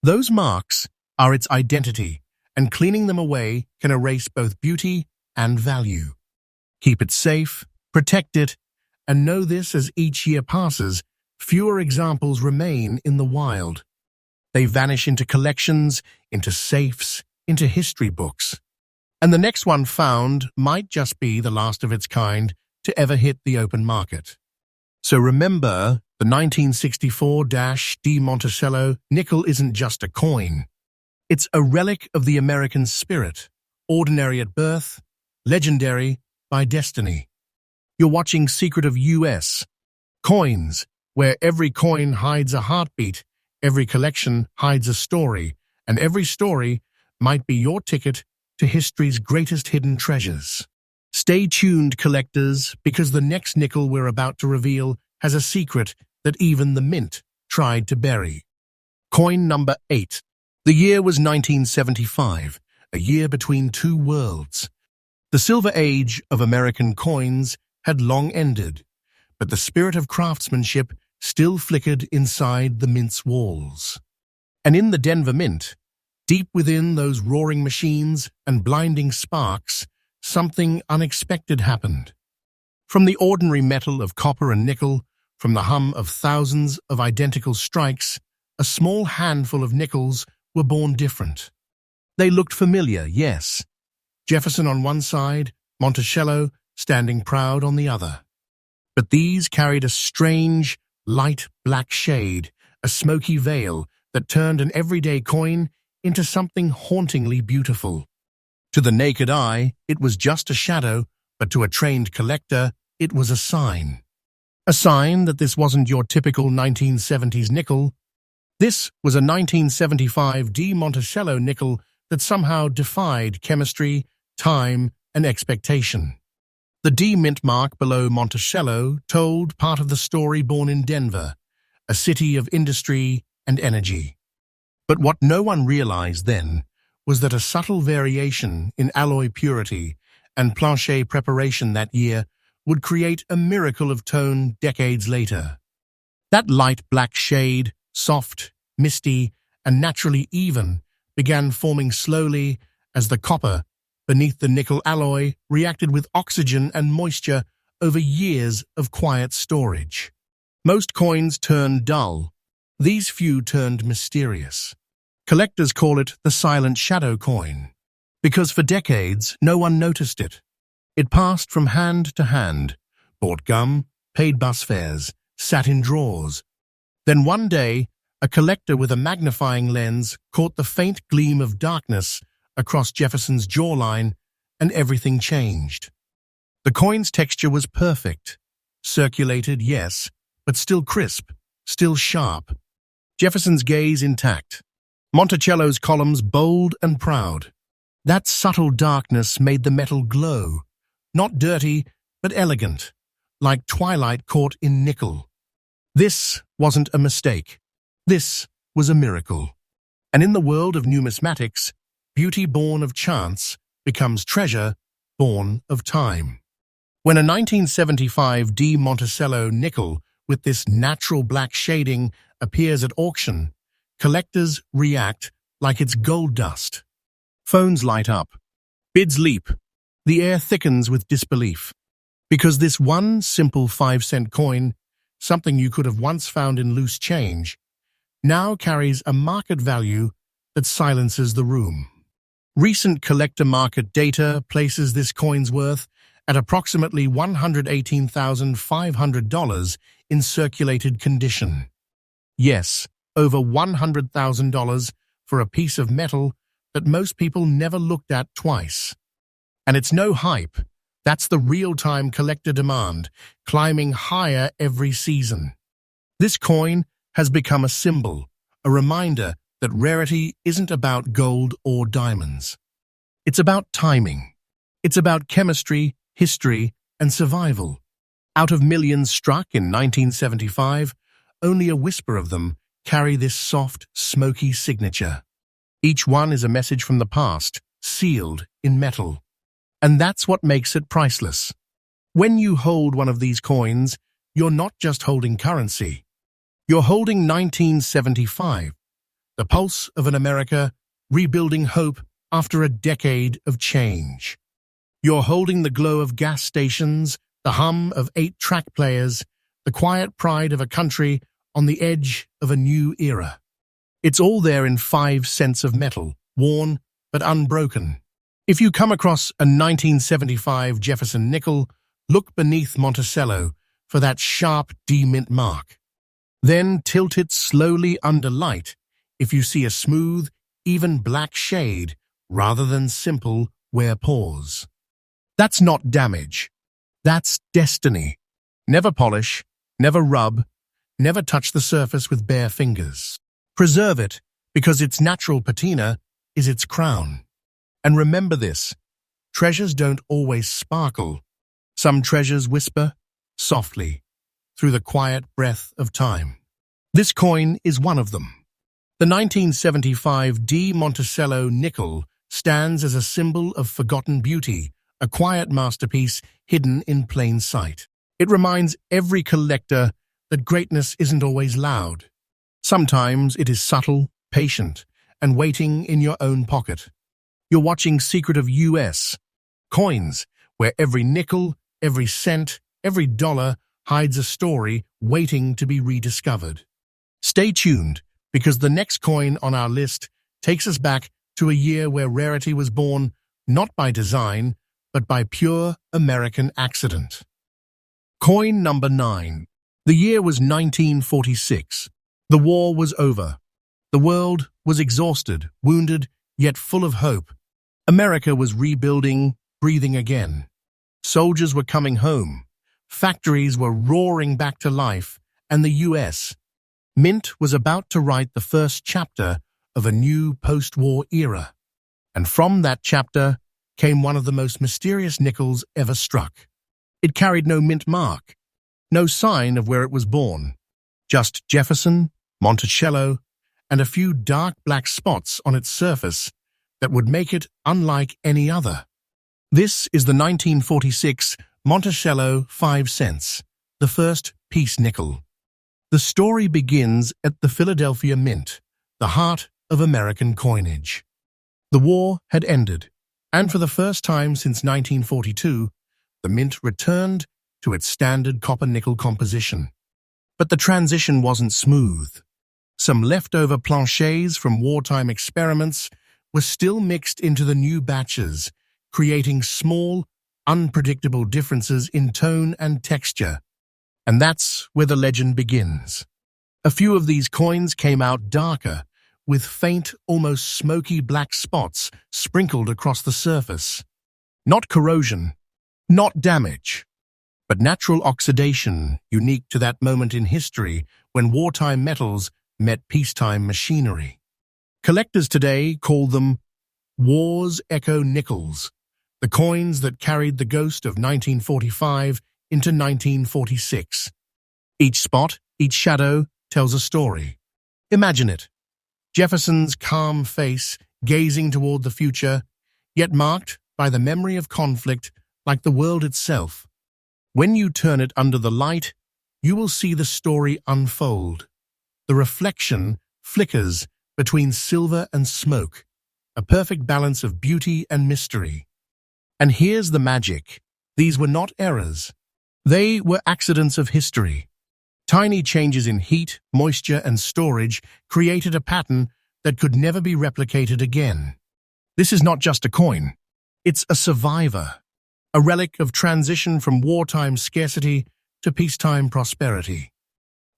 Those marks are its identity, and cleaning them away can erase both beauty and value. Keep it safe, protect it, and know this: as each year passes, fewer examples remain in the wild. They vanish into collections, into safes, into history books. And the next one found might just be the last of its kind to ever hit the open market. So remember, the 1964 D Monticello nickel isn't just a coin. It's a relic of the American spirit, ordinary at birth, legendary by destiny. You're watching Secret of US Coins, where every coin hides a heartbeat, every collection hides a story, and every story might be your ticket to history's greatest hidden treasures. Stay tuned, collectors, because the next nickel we're about to reveal has a secret that even the mint tried to bury. Coin number 8. The year was 1975, a year between two worlds. The silver age of American coins had long ended, but the spirit of craftsmanship still flickered inside the mint's walls. And in the Denver Mint, deep within those roaring machines and blinding sparks, something unexpected happened. From the ordinary metal of copper and nickel, from the hum of thousands of identical strikes, a small handful of nickels were born different. They looked familiar, yes. Jefferson on one side, Monticello standing proud on the other. But these carried a strange, light black shade, a smoky veil that turned an everyday coin into something hauntingly beautiful. To the naked eye, it was just a shadow, but to a trained collector, it was a sign. A sign that this wasn't your typical 1970s nickel. This was a 1975 de Monticello nickel that somehow defied chemistry, time, and expectation. The D mint mark below Monticello told part of the story born in Denver, a city of industry and energy. But what no one realized then was that a subtle variation in alloy purity and plancher preparation that year would create a miracle of tone decades later. That light black shade, soft, misty, and naturally even, began forming slowly as the copper beneath the nickel alloy reacted with oxygen and moisture over years of quiet storage. Most coins turned dull. These few turned mysterious. Collectors call it the silent shadow coin, because for decades no one noticed it. It passed from hand to hand, bought gum, paid bus fares, sat in drawers. Then one day, a collector with a magnifying lens caught the faint gleam of darkness across Jefferson's jawline, and everything changed. The coin's texture was perfect. Circulated, yes, but still crisp, still sharp. Jefferson's gaze intact. Monticello's columns bold and proud. That subtle darkness made the metal glow. Not dirty, but elegant, like twilight caught in nickel. This wasn't a mistake. This was a miracle. And in the world of numismatics, beauty born of chance becomes treasure born of time. When a 1975 de Monticello nickel with this natural black shading appears at auction, collectors react like it's gold dust. Phones light up. Bids leap. The air thickens with disbelief. Because this one simple 5-cent coin, something you could have once found in loose change, now carries a market value that silences the room. Recent collector market data places this coin's worth at approximately $118,500 in circulated condition. Yes, over $100,000 for a piece of metal that most people never looked at twice. And it's no hype. That's the real-time collector demand, climbing higher every season. This coin has become a symbol, a reminder that rarity isn't about gold or diamonds. It's about timing. It's about chemistry, history, and survival. Out of millions struck in 1975, only a whisper of them carry this soft, smoky signature. Each one is a message from the past, sealed in metal. And that's what makes it priceless. When you hold one of these coins, you're not just holding currency. You're holding 1975, the pulse of an America rebuilding hope after a decade of change. You're holding the glow of gas stations, the hum of 8-track players, the quiet pride of a country on the edge of a new era. It's all there in 5 cents of metal, worn but unbroken. If you come across a 1975 Jefferson nickel, look beneath Monticello for that sharp D-mint mark. Then tilt it slowly under light if you see a smooth, even black shade rather than simple wear pores. That's not damage. That's destiny. Never polish, never rub, never touch the surface with bare fingers. Preserve it because its natural patina is its crown. And remember this, treasures don't always sparkle. Some treasures whisper softly through the quiet breath of time. This coin is one of them. The 1975 de Monticello nickel stands as a symbol of forgotten beauty, a quiet masterpiece hidden in plain sight. It reminds every collector that greatness isn't always loud. Sometimes it is subtle, patient, and waiting in your own pocket. You're watching Secret of US Coins, where every nickel, every cent, every dollar hides a story waiting to be rediscovered. Stay tuned, because the next coin on our list takes us back to a year where rarity was born not by design, but by pure American accident. Coin number 9. The year was 1946. The war was over. The world was exhausted, wounded, yet full of hope. America was rebuilding, breathing again. Soldiers were coming home. Factories were roaring back to life, and the US Mint was about to write the first chapter of a new post-war era. And from that chapter came one of the most mysterious nickels ever struck. It carried no mint mark, no sign of where it was born, just Jefferson, Monticello, and a few dark black spots on its surface that would make it unlike any other. This is the 1946 Monticello 5 cents, the first peace nickel. The story begins at the Philadelphia Mint, the heart of American coinage. The war had ended, and for the first time since 1942, the mint returned to its standard copper-nickel composition. But the transition wasn't smooth. Some leftover planchets from wartime experiments were still mixed into the new batches, creating small, unpredictable differences in tone and texture. And that's where the legend begins. A few of these coins came out darker, with faint, almost smoky black spots sprinkled across the surface. Not corrosion, not damage, but natural oxidation unique to that moment in history when wartime metals met peacetime machinery. Collectors today call them War's Echo Nickels, the coins that carried the ghost of 1945 into 1946. Each spot, each shadow, tells a story. Imagine it. Jefferson's calm face gazing toward the future, yet marked by the memory of conflict like the world itself. When you turn it under the light, you will see the story unfold. The reflection flickers between silver and smoke, a perfect balance of beauty and mystery. And here's the magic. These were not errors. They were accidents of history. Tiny changes in heat, moisture, and storage created a pattern that could never be replicated again. This is not just a coin. It's a survivor, a relic of transition from wartime scarcity to peacetime prosperity.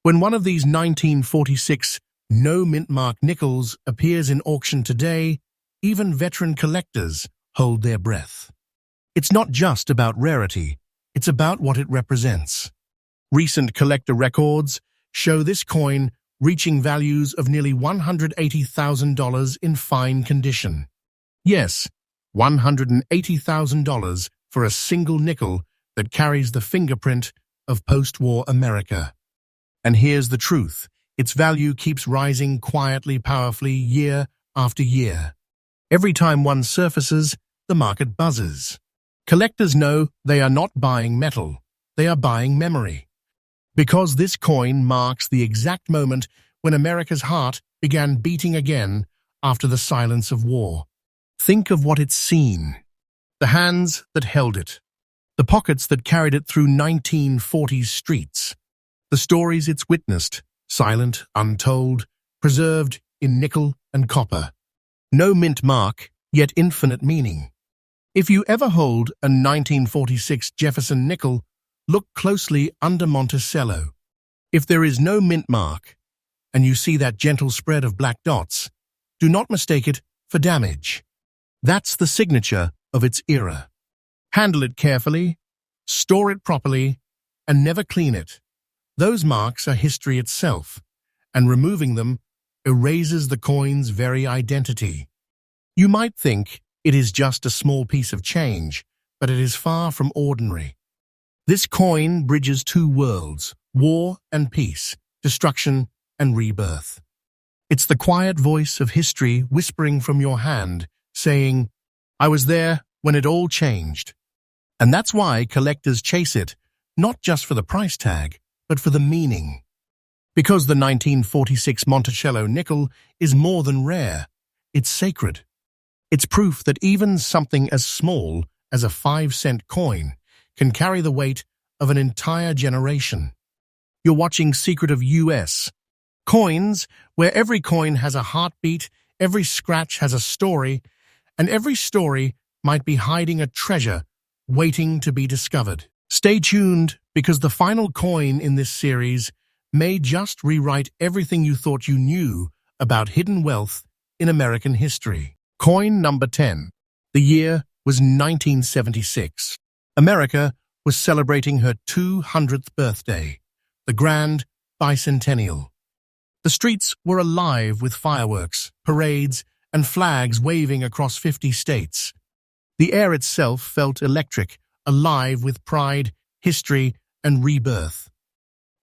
When one of these 1946 no-mint-mark nickels appears in auction today, even veteran collectors hold their breath. It's not just about rarity, it's about what it represents. Recent collector records show this coin reaching values of nearly $180,000 in fine condition. Yes, $180,000 for a single nickel that carries the fingerprint of post-war America. And here's the truth. Its value keeps rising quietly, powerfully, year after year. Every time one surfaces, the market buzzes. Collectors know they are not buying metal, they are buying memory. Because this coin marks the exact moment when America's heart began beating again after the silence of war. Think of what it's seen. The hands that held it. The pockets that carried it through 1940s streets. The stories it's witnessed, silent, untold, preserved in nickel and copper. No mint mark, yet infinite meaning. If you ever hold a 1946 Jefferson nickel, look closely under Monticello. If there is no mint mark, and you see that gentle spread of black dots, do not mistake it for damage. That's the signature of its era. Handle it carefully, store it properly, and never clean it. Those marks are history itself, and removing them erases the coin's very identity. You might think it is just a small piece of change, but it is far from ordinary. This coin bridges two worlds, war and peace, destruction and rebirth. It's the quiet voice of history whispering from your hand, saying, "I was there when it all changed." And that's why collectors chase it, not just for the price tag, but for the meaning. Because the 1946 Monticello nickel is more than rare, it's sacred. It's proof that even something as small as a 5-cent coin can carry the weight of an entire generation. You're watching Secret of US. Coins, where every coin has a heartbeat, every scratch has a story, and every story might be hiding a treasure waiting to be discovered. Stay tuned, because the final coin in this series may just rewrite everything you thought you knew about hidden wealth in American history. Coin number 10. The year was 1976. America was celebrating her 200th birthday, the Grand Bicentennial. The streets were alive with fireworks, parades, and flags waving across 50 states. The air itself felt electric, alive with pride, history, and rebirth.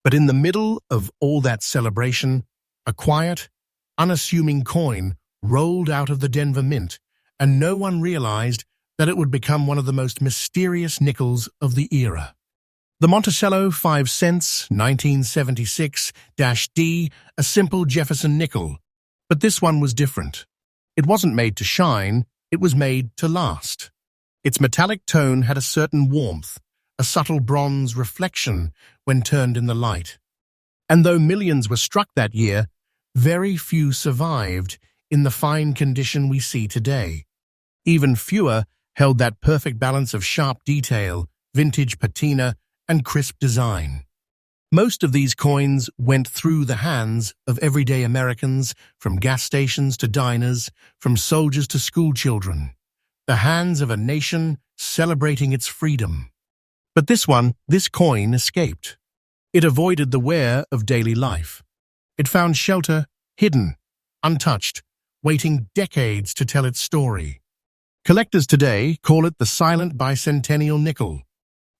But in the middle of all that celebration, a quiet, unassuming coin rolled out of the Denver Mint, and no one realized that it would become one of the most mysterious nickels of the era. The Monticello 5 cents 1976-D, a simple Jefferson nickel. But this one was different. It wasn't made to shine, it was made to last. Its metallic tone had a certain warmth, a subtle bronze reflection when turned in the light. And though millions were struck that year, very few survived in the fine condition we see today. Even fewer held that perfect balance of sharp detail, vintage patina, and crisp design. Most of these coins went through the hands of everyday Americans, from gas stations to diners, from soldiers to schoolchildren. The hands of a nation celebrating its freedom. But this coin escaped. It avoided the wear of daily life. It found shelter, hidden, untouched, waiting decades to tell its story. Collectors today call it the silent bicentennial nickel,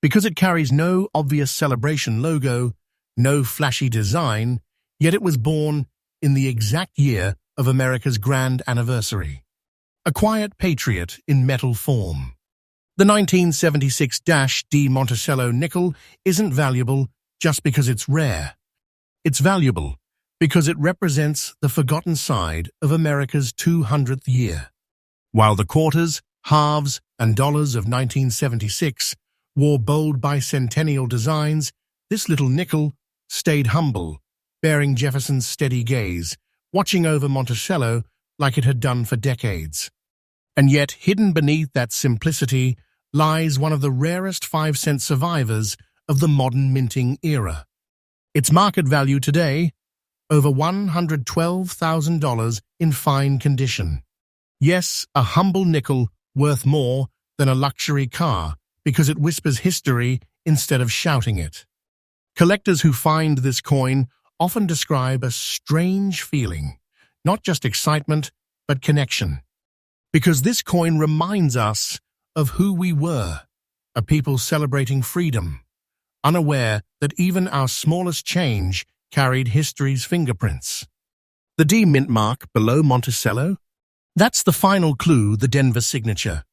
because it carries no obvious celebration logo, no flashy design, yet it was born in the exact year of America's grand anniversary. A quiet patriot in metal form. The 1976-D Monticello nickel isn't valuable just because it's rare. It's valuable because it represents the forgotten side of America's 200th year. While the quarters, halves, and dollars of 1976 wore bold bicentennial designs, this little nickel stayed humble, bearing Jefferson's steady gaze, watching over Monticello like it had done for decades. And yet, hidden beneath that simplicity lies one of the rarest 5-cent survivors of the modern minting era. Its market value today, over $112,000 in fine condition. Yes, a humble nickel worth more than a luxury car, because it whispers history instead of shouting it. Collectors who find this coin often describe a strange feeling, not just excitement, but connection. Because this coin reminds us of who we were, a people celebrating freedom, unaware that even our smallest change carried history's fingerprints. The D mint mark below Monticello? That's the final clue, the Denver signature.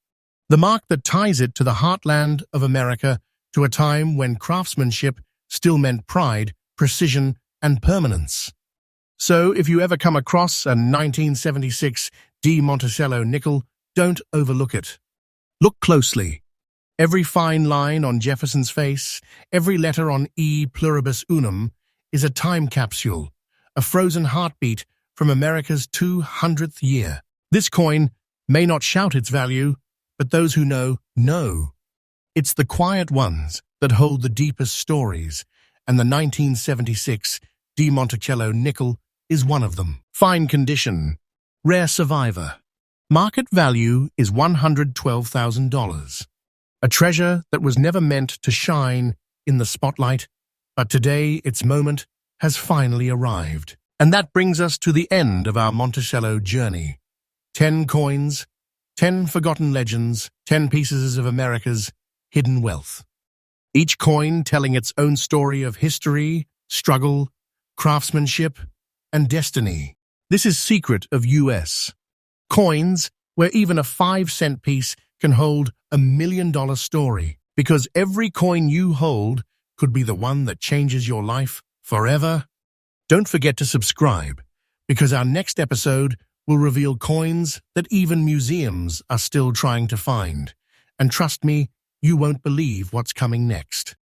The mark that ties it to the heartland of America, to a time when craftsmanship still meant pride, precision, and permanence. So if you ever come across a 1976 D Monticello nickel, don't overlook it. Look closely. Every fine line on Jefferson's face, every letter on E pluribus unum, is a time capsule, a frozen heartbeat from America's 200th year. This coin may not shout its value, but those who know, know. It's the quiet ones that hold the deepest stories, and the 1976 D Monticello nickel is one of them. Fine condition. Rare survivor. Market value is $112,000. A treasure that was never meant to shine in the spotlight, but today its moment has finally arrived. And that brings us to the end of our Monticello journey. 10 coins, 10 forgotten legends, 10 pieces of America's hidden wealth. Each coin telling its own story of history, struggle, craftsmanship, and destiny. This is Secret of US. Coins where even a 5-cent piece can hold $1 million story. Because every coin you hold could be the one that changes your life forever? Don't forget to subscribe, because our next episode will reveal coins that even museums are still trying to find. And trust me, you won't believe what's coming next.